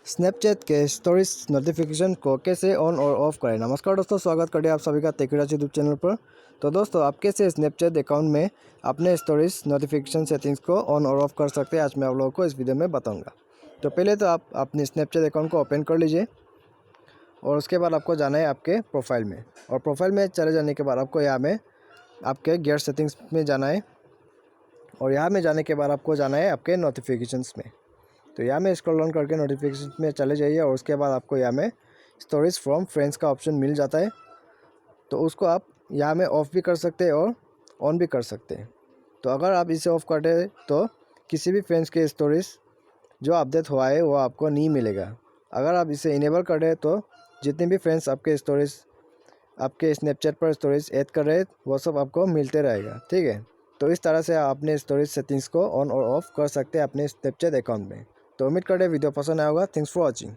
Snapchat के stories notification को कैसे ऑन और ऑफ करें। नमस्कार दोस्तों, स्वागत करते हैं आप सभी का टेकराज यूट्यूब चैनल पर। तो दोस्तों, आप कैसे स्नैपचैट अकाउंट में अपने स्टोरीज नोटिफिकेशन सेटिंग्स को ऑन और ऑफ कर सकते हैं, आज मैं आप लोगों को इस वीडियो में बताऊंगा। तो पहले तो आप अपने स्नैपचैट अकाउंट को ओपन कर लीजिए और उसके बाद आपको जाना है आपके प्रोफाइल में। और प्रोफाइल में चले जाने के बाद आपको यहाँ में आपके गियर सेटिंग्स में जाना है और यहाँ में जाने के बाद आपको जाना है आपके नोटिफिकेशंस में। तो यहाँ में स्क्रॉल डाउन करके नोटिफिकेशन में चले जाइए और उसके बाद आपको यहाँ में स्टोरीज फ्रॉम फ्रेंड्स का ऑप्शन मिल जाता है। तो उसको आप यहाँ में ऑफ़ भी कर सकते हैं और ऑन भी कर सकते हैं। तो अगर आप इसे ऑफ़ कर दें तो किसी भी फ्रेंड्स के स्टोरीज जो अपडेट हुआ है वो आपको नहीं मिलेगा। अगर आप इसे इनेबल कर दें तो जितने भी फ्रेंड्स आपके स्टोरीज आपके स्नैपचैट पर स्टोरीज ऐड कर रहे हैं वो सब आपको मिलते रहेगा। ठीक है, तो इस तरह से आप अपने स्टोरेज सेटिंग्स को ऑन और ऑफ कर सकते हैं अपने स्नैपचैट अकाउंट में। तो उम्मीद करते हैं वीडियो पसंद आया होगा। Thanks for watching.